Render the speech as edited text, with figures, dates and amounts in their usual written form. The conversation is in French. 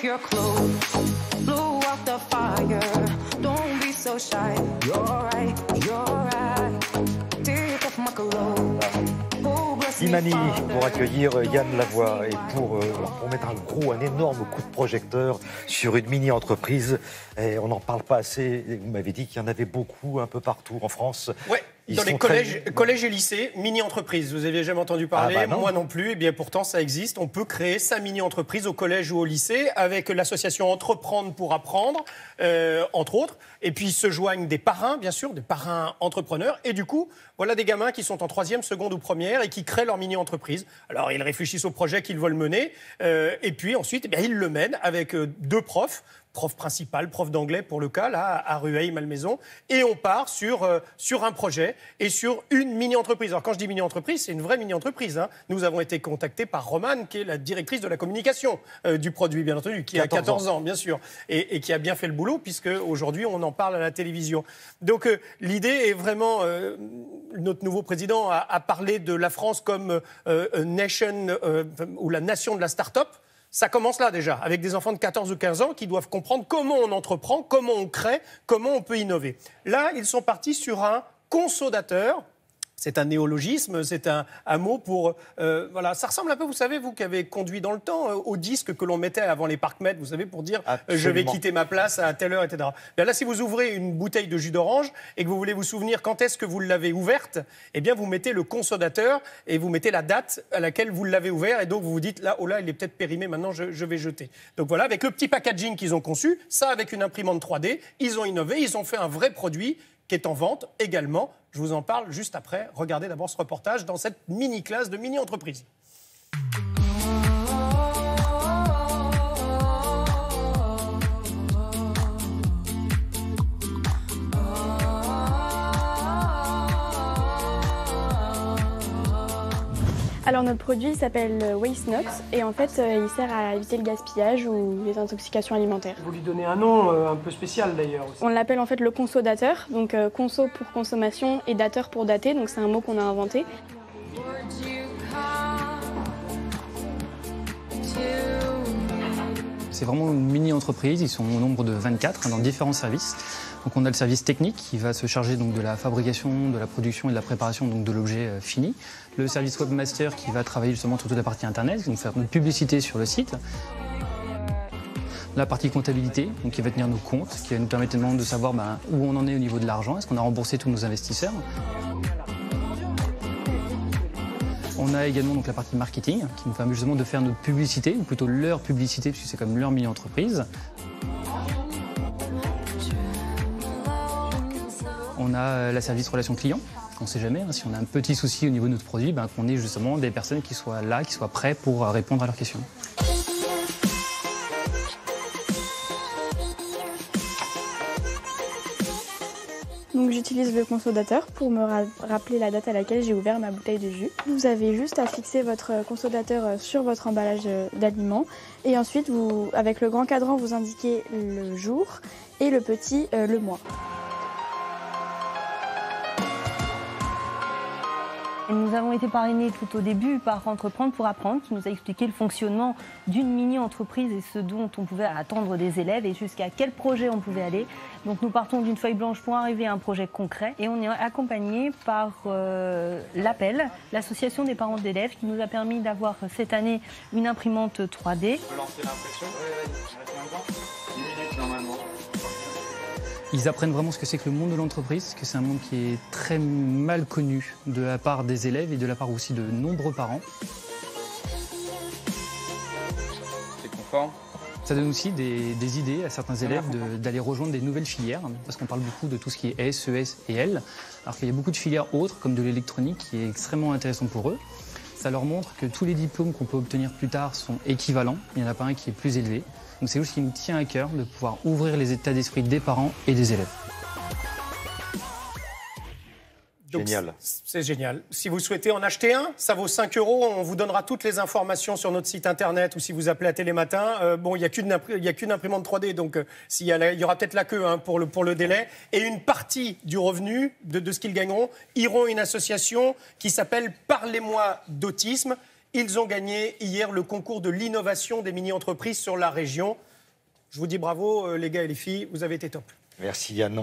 your clothes, blow out the fire. Don't be so shy. You're right, take off my clothes. Imani pour accueillir Yann Lavoie et pour mettre un énorme coup de projecteur sur une mini-entreprise. Et on n'en parle pas assez. Vous m'avez dit qu'il y en avait beaucoup un peu partout en France. Ouais. Dans les collèges et lycées, mini-entreprise. Vous n'aviez jamais entendu parler, moi non plus. Et bien pourtant, ça existe. On peut créer sa mini-entreprise au collège ou au lycée avec l'association Entreprendre pour apprendre, entre autres. Et puis se joignent des parrains, bien sûr, des parrains entrepreneurs. Et du coup, voilà des gamins qui sont en 3e, seconde ou première et qui créent leur mini-entreprise. Alors, ils réfléchissent au projet qu'ils veulent mener. Et puis ensuite, ils le mènent avec 2 profs. Prof principal, prof d'anglais pour le cas, là, à Rueil-Malmaison. Et on part sur un projet et sur une mini-entreprise. Alors, quand je dis mini-entreprise, c'est une vraie mini-entreprise. Hein. Nous avons été contactés par Romane, qui est la directrice de la communication du produit, bien entendu, qui a 14 ans, bien sûr, et qui a bien fait le boulot, puisque aujourd'hui on en parle à la télévision. Donc, l'idée est vraiment... notre nouveau président a parlé de la France comme nation, ou la nation de la start-up. Ça commence là déjà, avec des enfants de 14 ou 15 ans qui doivent comprendre comment on entreprend, comment on crée, comment on peut innover. Là, ils sont partis sur un consommateur. C'est un néologisme, c'est un mot pour... voilà, ça ressemble un peu, vous savez, vous qui avez conduit dans le temps, au disque que l'on mettait avant les parcs-mètres, vous savez, pour dire je vais quitter ma place à telle heure, etc. Bien là, si vous ouvrez une bouteille de jus d'orange et que vous voulez vous souvenir quand est-ce que vous l'avez ouverte, eh bien, vous mettez le consommateur et vous mettez la date à laquelle vous l'avez ouvert et donc vous vous dites, là, oh là, il est peut-être périmé, maintenant je vais jeter. Donc voilà, avec le petit packaging qu'ils ont conçu, ça avec une imprimante 3D, ils ont innové, ils ont fait un vrai produit qui est en vente également. Je vous en parle juste après. Regardez d'abord ce reportage dans cette mini-classe de mini-entreprise. Alors notre produit s'appelle Waste Not et en fait il sert à éviter le gaspillage ou les intoxications alimentaires. Vous lui donnez un nom un peu spécial d'ailleurs aussi. On l'appelle en fait le conso-dateur, donc conso pour consommation et dateur pour dater, donc c'est un mot qu'on a inventé. C'est vraiment une mini-entreprise, ils sont au nombre de 24 dans différents services. Donc on a le service technique qui va se charger donc de la fabrication, de la production et de la préparation donc de l'objet fini. Le service webmaster qui va travailler justement sur toute la partie internet, donc faire une publicité sur le site. La partie comptabilité, donc qui va tenir nos comptes, qui va nous permettre de savoir où on en est au niveau de l'argent, est-ce qu'on a remboursé tous nos investisseurs. On a également donc la partie marketing qui nous permet justement de faire notre publicité, ou plutôt leur publicité puisque c'est comme leur mini-entreprise. On a la service relation client. On ne sait jamais, si on a un petit souci au niveau de notre produit, qu'on ait justement des personnes qui soient là, qui soient prêtes pour répondre à leurs questions. Donc j'utilise le consommateur pour me rappeler la date à laquelle j'ai ouvert ma bouteille de jus. Vous avez juste à fixer votre consommateur sur votre emballage d'aliments et ensuite, avec le grand cadran, vous indiquez le jour et le petit le mois. Nous avons été parrainés tout au début par Entreprendre pour apprendre, qui nous a expliqué le fonctionnement d'une mini-entreprise et ce dont on pouvait attendre des élèves et jusqu'à quel projet on pouvait aller. Donc nous partons d'une feuille blanche pour arriver à un projet concret et on est accompagné par l'APPEL, l'association des parents d'élèves, qui nous a permis d'avoir cette année une imprimante 3D. On peut lancer l'impression. Oui, 10 minutes normalement. Ils apprennent vraiment ce que c'est que le monde de l'entreprise, parce que c'est un monde qui est très mal connu de la part des élèves et de la part aussi de nombreux parents. C'est confort. Ça donne aussi des idées à certains élèves d'aller rejoindre des nouvelles filières, parce qu'on parle beaucoup de tout ce qui est S, ES et L, alors qu'il y a beaucoup de filières autres, comme de l'électronique, qui est extrêmement intéressant pour eux. Ça leur montre que tous les diplômes qu'on peut obtenir plus tard sont équivalents, il n'y en a pas un qui est plus élevé. Donc c'est aussi ce qui nous tient à cœur, de pouvoir ouvrir les états d'esprit des parents et des élèves. Génial. C'est génial. Si vous souhaitez en acheter un, ça vaut 5 €. On vous donnera toutes les informations sur notre site internet ou si vous appelez à Télématin. Bon, il n'y a qu'une imprimante 3D, donc il y aura peut-être la queue pour le délai. Et une partie du revenu de ce qu'ils gagneront iront à une association qui s'appelle Parlez-moi d'autisme. Ils ont gagné hier le concours de l'innovation des mini-entreprises sur la région. Je vous dis bravo, les gars et les filles, vous avez été top. Merci Yann.